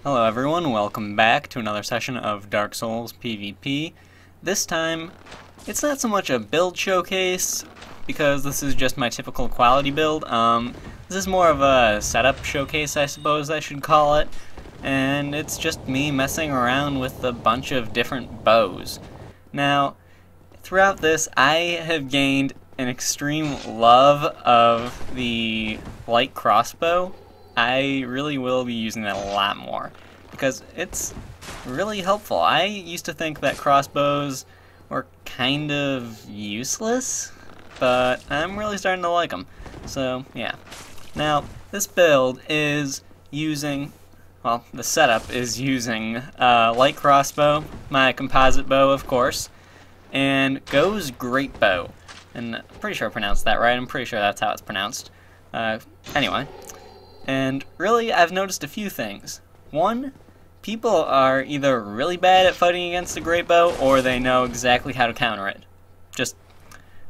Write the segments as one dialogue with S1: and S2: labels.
S1: Hello everyone, welcome back to another session of Dark Souls PvP. This time, it's not so much a build showcase, because this is just my typical quality build. This is more of a setup showcase, I suppose I should call it. And it's just me messing around with a bunch of different bows. Now, throughout this, I have gained an extreme love of the light crossbow. I really will be using that a lot more because it's really helpful. I used to think that crossbows were kind of useless, but I'm really starting to like them. So, yeah. Now, this build is using, well, the setup is using light crossbow, my composite bow, of course, and Go's great bow. And I'm pretty sure I pronounced that right. I'm pretty sure that's how it's pronounced. Anyway. And really, I've noticed a few things. One, people are either really bad at fighting against the great bow, or they know exactly how to counter it. Just,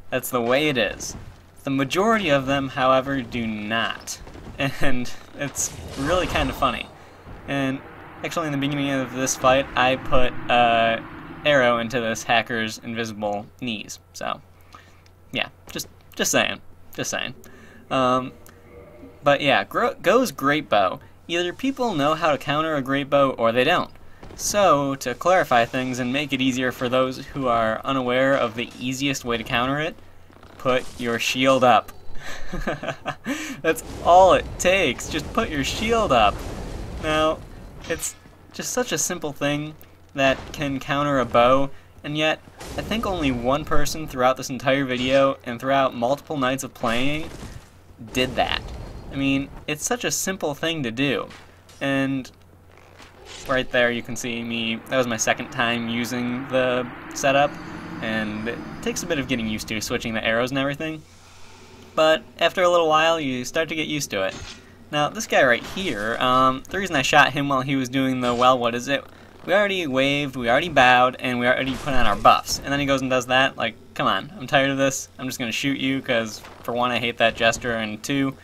S1: that's the way it is. The majority of them, however, do not. And it's really kind of funny. And actually, in the beginning of this fight, I put an arrow into this hacker's invisible knees. So, yeah, just saying. Just saying. But yeah, Go's great bow. Either people know how to counter a great bow or they don't. So, to clarify things and make it easier for those who are unaware of the easiest way to counter it, put your shield up. That's all it takes. Just put your shield up. Now, it's just such a simple thing that can counter a bow, and yet I think only one person throughout this entire video and throughout multiple nights of playing did that. I mean, it's such a simple thing to do, and right there you can see me, that was my second time using the setup, and it takes a bit of getting used to switching the arrows and everything, but after a little while you start to get used to it. Now, this guy right here, the reason I shot him while he was doing the, well, what is it? We already waved, we already bowed, and we already put on our buffs, and then he goes and does that, like, come on, I'm tired of this, I'm just going to shoot you, because for one, I hate that gesture, and two,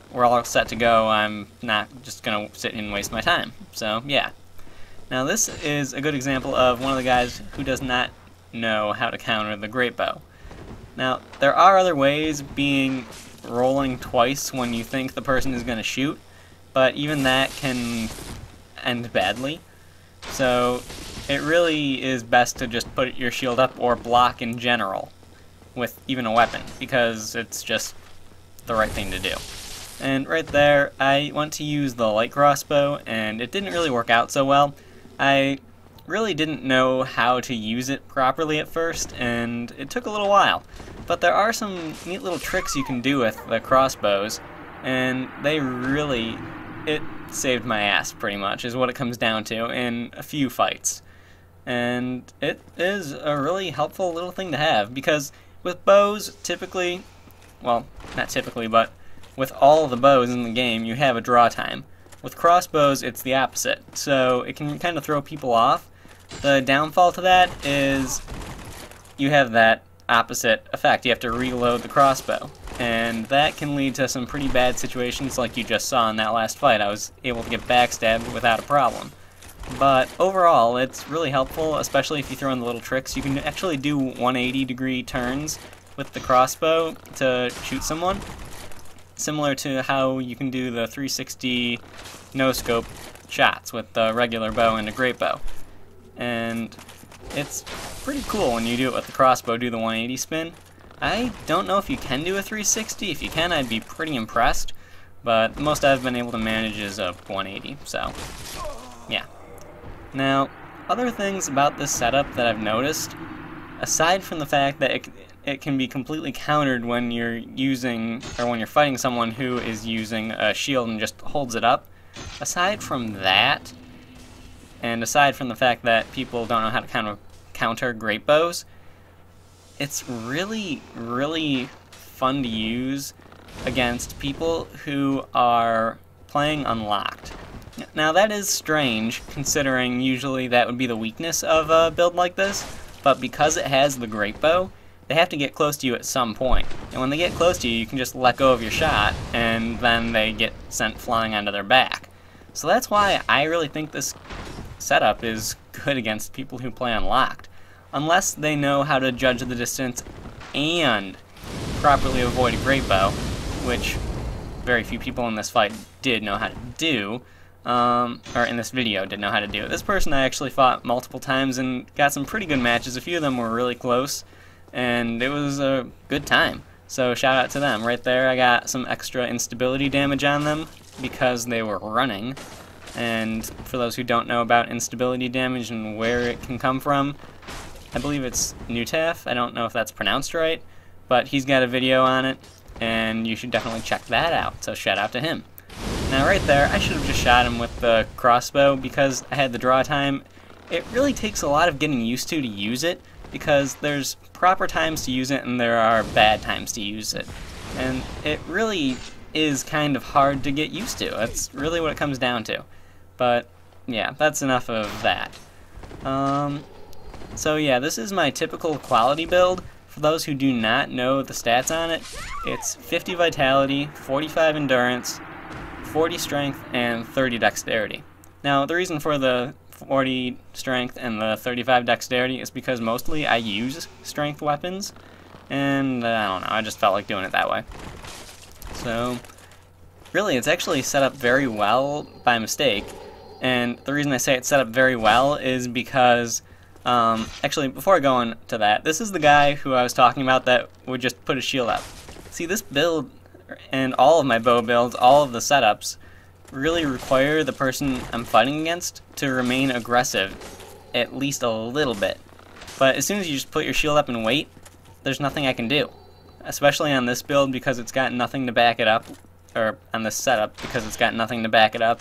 S1: we're all set to go, I'm not just going to sit and waste my time. So, yeah. Now, this is a good example of one of the guys who does not know how to counter the great bow. Now, there are other ways, being rolling twice when you think the person is going to shoot, but even that can end badly. So, it really is best to just put your shield up or block in general with even a weapon, because it's just the right thing to do. And right there, I went to use the light crossbow, and it didn't really work out so well. I really didn't know how to use it properly at first, and it took a little while. But there are some neat little tricks you can do with the crossbows, and they really, it saved my ass pretty much, is what it comes down to in a few fights. And it is a really helpful little thing to have, because with bows, typically, well, not typically, but with all the bows in the game, you have a draw time. With crossbows, it's the opposite, so it can kind of throw people off. The downfall to that is you have that opposite effect. You have to reload the crossbow, and that can lead to some pretty bad situations like you just saw in that last fight. I was able to get backstabbed without a problem. But overall, it's really helpful, especially if you throw in the little tricks. You can actually do 180-degree turns with the crossbow to shoot someone, similar to how you can do the 360 no-scope shots with the regular bow and a great bow. And it's pretty cool when you do it with the crossbow, do the 180 spin. I don't know if you can do a 360. If you can, I'd be pretty impressed. But the most I've been able to manage is a 180, so yeah. Now, other things about this setup that I've noticed, aside from the fact that it can be completely countered when you're using, or when you're fighting someone who is using a shield and just holds it up. Aside from that, and aside from the fact that people don't know how to counter great bows, it's really, really fun to use against people who are playing unlocked. Now that is strange, considering usually that would be the weakness of a build like this, but because it has the great bow, they have to get close to you at some point. And when they get close to you, you can just let go of your shot, and then they get sent flying onto their back. So that's why I really think this setup is good against people who play unlocked. Unless they know how to judge the distance and properly avoid a great bow, which very few people in this fight did know how to do, or in this video did know how to do. This person I actually fought multiple times and got some pretty good matches. A few of them were really close, and it was a good time. So shout out to them. Right there I got some extra instability damage on them because they were running. And for those who don't know about instability damage and where it can come from, I believe it's Nutaf. I don't know if that's pronounced right, but he's got a video on it, and you should definitely check that out, so shout out to him. Now right there, I should have just shot him with the crossbow because I had the draw time. It really takes a lot of getting used to use it, because there's proper times to use it and there are bad times to use it. And it really is kind of hard to get used to. That's really what it comes down to. But yeah, that's enough of that. So yeah, this is my typical quality build. For those who do not know the stats on it, it's 50 vitality, 45 endurance, 40 strength, and 30 dexterity. Now, the reason for the 40 strength and the 35 dexterity is because mostly I use strength weapons, and I don't know, I just felt like doing it that way. So, really, it's actually set up very well by mistake, and the reason I say it's set up very well is because actually, before I go on to that, this is the guy who I was talking about that would just put his shield up. See, this build, and all of my bow builds, all of the setups, really require the person I'm fighting against to remain aggressive, at least a little bit. But as soon as you just put your shield up and wait, there's nothing I can do. Especially on this build because it's got nothing to back it up, or on this setup because it's got nothing to back it up,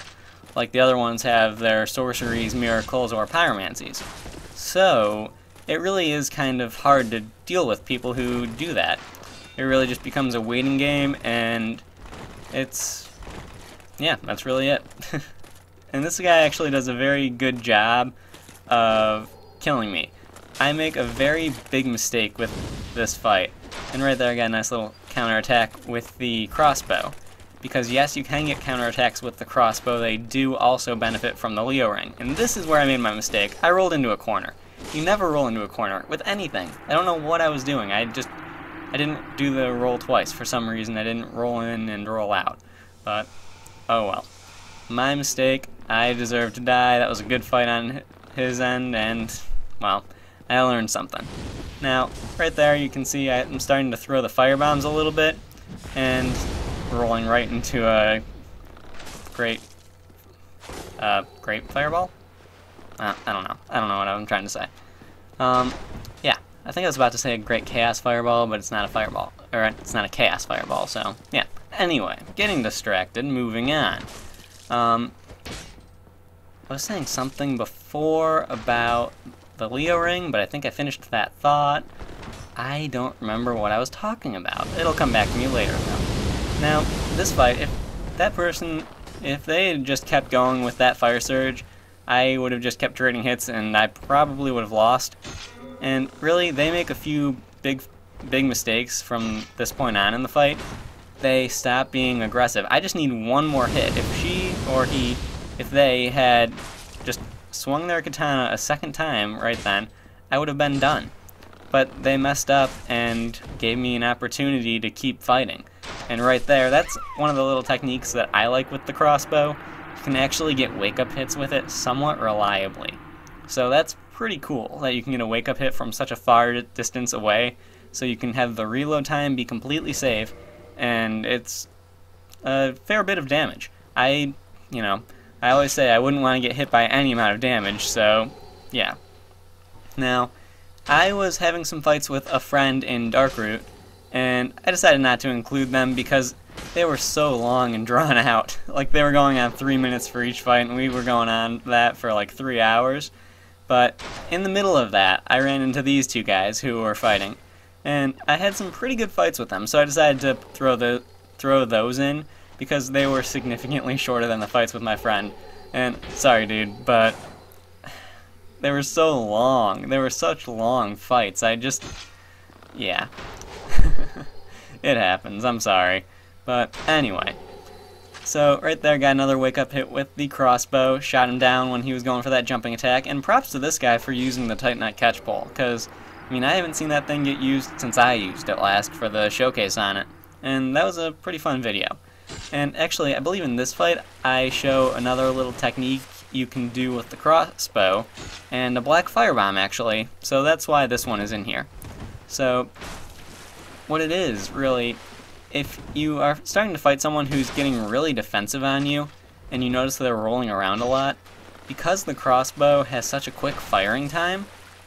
S1: like the other ones have their sorceries, miracles, or pyromancies. So, it really is kind of hard to deal with people who do that. It really just becomes a waiting game, and it's... yeah, that's really it. And this guy actually does a very good job of killing me. I make a very big mistake with this fight. And right there I got a nice little counterattack with the crossbow. Because yes, you can get counterattacks with the crossbow, they do also benefit from the Leo ring. And this is where I made my mistake. I rolled into a corner. You never roll into a corner with anything. I don't know what I was doing. I didn't do the roll twice for some reason. I didn't roll in and roll out. But, oh well. My mistake. I deserve to die. That was a good fight on his end, and, well, I learned something. Now, right there you can see I'm starting to throw the firebombs a little bit, and rolling right into a great fireball? I don't know. I don't know what I'm trying to say. Yeah, I think I was about to say a great chaos fireball, but it's not a fireball. Or it's not a chaos fireball, so yeah. Anyway, getting distracted, moving on. I was saying something before about the Leo ring, but I think I finished that thought. I don't remember what I was talking about. It'll come back to me later, though. Now, this fight, if that person, if they had just kept going with that fire surge, I would have just kept trading hits and I probably would have lost. And really, they make a few big mistakes from this point on in the fight. They stop being aggressive. I just need one more hit. If she or he, if they had just swung their katana a second time right then, I would have been done. But they messed up and gave me an opportunity to keep fighting. And right there, that's one of the little techniques that I like with the crossbow. You can actually get wake-up hits with it somewhat reliably. So that's pretty cool, that you can get a wake-up hit from such a far distance away, so you can have the reload time be completely safe, and it's a fair bit of damage. I always say I wouldn't want to get hit by any amount of damage, so yeah. Now, I was having some fights with a friend in Darkroot, and I decided not to include them because they were so long and drawn out. Like, they were going on 3 minutes for each fight, and we were going on that for like 3 hours. But in the middle of that, I ran into these two guys who were fighting, and I had some pretty good fights with them, so I decided to throw those in because they were significantly shorter than the fights with my friend. And sorry, dude, but they were so long. They were such long fights. Yeah. It happens. I'm sorry. But anyway, So right there, got another wake-up hit with the crossbow, shot him down when he was going for that jumping attack, and props to this guy for using the tight knot catch pole, because, I mean, I haven't seen that thing get used since I used it last for the showcase on it, and that was a pretty fun video. And actually, I believe in this fight, I show another little technique you can do with the crossbow, and a black firebomb actually, so that's why this one is in here. So, what it is, really, if you are starting to fight someone who's getting really defensive on you, and you notice that they're rolling around a lot, because the crossbow has such a quick firing time,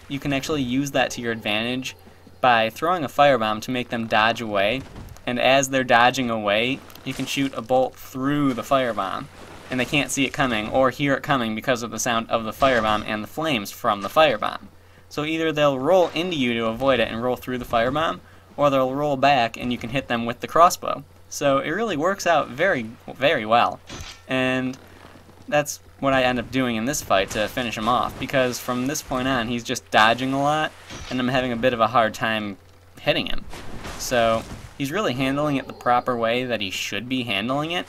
S1: you can actually use that to your advantage by throwing a firebomb to make them dodge away, and as they're dodging away, you can shoot a bolt through the firebomb, and they can't see it coming or hear it coming because of the sound of the firebomb and the flames from the firebomb. So either they'll roll into you to avoid it and roll through the firebomb, or they'll roll back and you can hit them with the crossbow. So it really works out very, very well. And that's what I end up doing in this fight to finish him off, because from this point on he's just dodging a lot and I'm having a bit of a hard time hitting him. So he's really handling it the proper way that he should be handling it,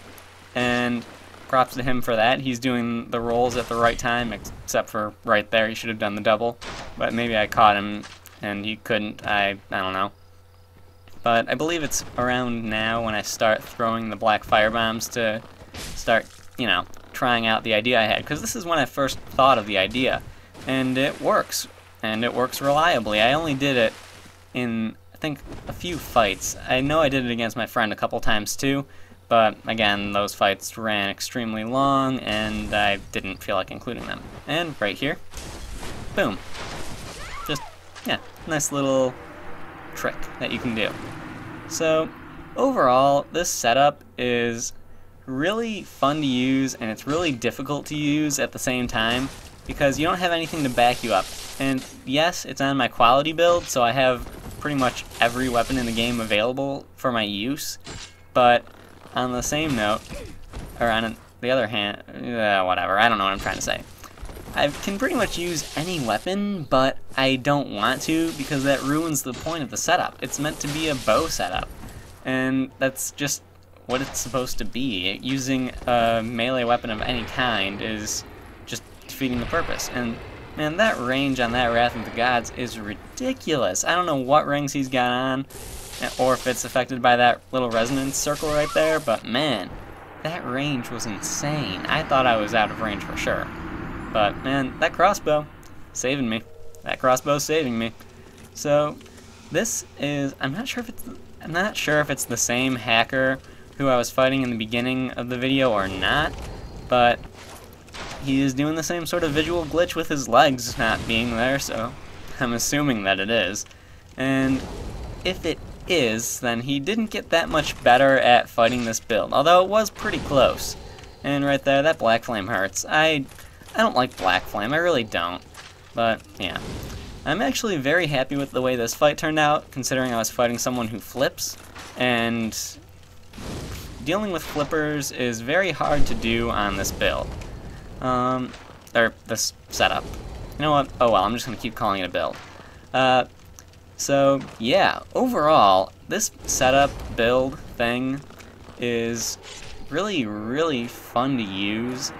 S1: and props to him for that. He's doing the rolls at the right time, except for right there, he should have done the double, but maybe I caught him and he couldn't. I don't know. But I believe it's around now when I start throwing the black firebombs to start, you know, trying out the idea I had, because this is when I first thought of the idea, and it works reliably. I only did it in, I think, a few fights. I know I did it against my friend a couple times too, but again, those fights ran extremely long and I didn't feel like including them. And right here, boom. Just, yeah, nice little trick that you can do. So overall, this setup is really fun to use, and it's really difficult to use at the same time because you don't have anything to back you up. And yes, it's on my quality build, so I have pretty much every weapon in the game available for my use, but on the same note, or on the other hand, whatever, I don't know what I'm trying to say. I can pretty much use any weapon, but I don't want to because that ruins the point of the setup. It's meant to be a bow setup, and that's just what it's supposed to be. Using a melee weapon of any kind is just defeating the purpose. And man, that range on that Wrath of the Gods is ridiculous. I don't know what rings he's got on, or if it's affected by that little resonance circle right there, but man, that range was insane. I thought I was out of range for sure. But man, that crossbow, saving me. That crossbow's saving me. So this is, I'm not sure if it's the same hacker who I was fighting in the beginning of the video or not, but he is doing the same sort of visual glitch with his legs not being there, so I'm assuming that it is. And if it is, then he didn't get that much better at fighting this build, although it was pretty close. And right there, that black flame hurts. I don't like black flame, I really don't. But yeah, I'm actually very happy with the way this fight turned out, considering I was fighting someone who flips, and dealing with flippers is very hard to do on this build. Or this setup. You know what? Oh well, I'm just going to keep calling it a build. So yeah, overall, this setup build thing is really, really fun to use,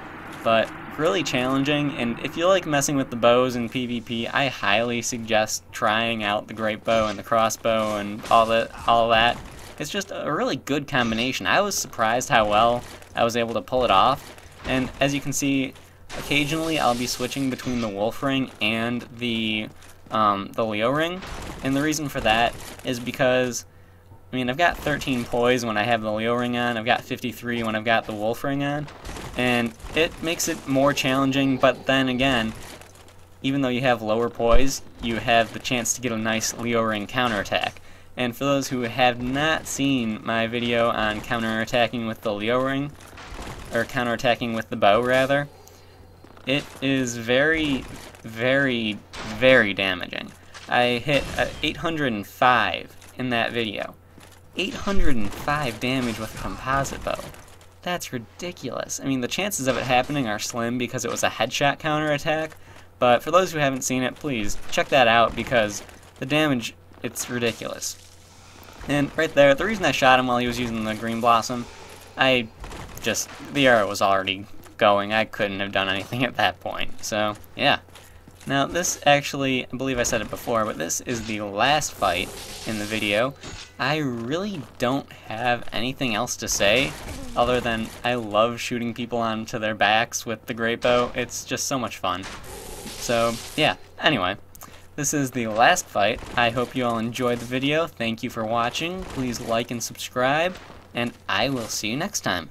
S1: but really challenging, and if you like messing with the bows in PvP, I highly suggest trying out the great bow and the crossbow and all that. It's just a really good combination. I was surprised how well I was able to pull it off, and as you can see, occasionally I'll be switching between the wolf ring and the Leo ring, and the reason for that is because, I mean, I've got 13 poise when I have the Leo ring on, I've got 53 when I've got the wolf ring on, and it makes it more challenging, but then again, even though you have lower poise, you have the chance to get a nice Leo ring counterattack. And for those who have not seen my video on counterattacking with the Leo ring, or counterattacking with the bow rather, it is very, very, very damaging. I hit 805 in that video. 805 damage with a composite bow. That's ridiculous. I mean, the chances of it happening are slim because it was a headshot counterattack, but for those who haven't seen it, please check that out because the damage, it's ridiculous. And right there, the reason I shot him while he was using the green blossom, I just, the arrow was already going. I couldn't have done anything at that point. So, yeah. Now, this actually, I believe I said it before, but this is the last fight in the video. I really don't have anything else to say other than I love shooting people onto their backs with the great bow. It's just so much fun. So, yeah, anyway, this is the last fight. I hope you all enjoyed the video. Thank you for watching. Please like and subscribe, and I will see you next time.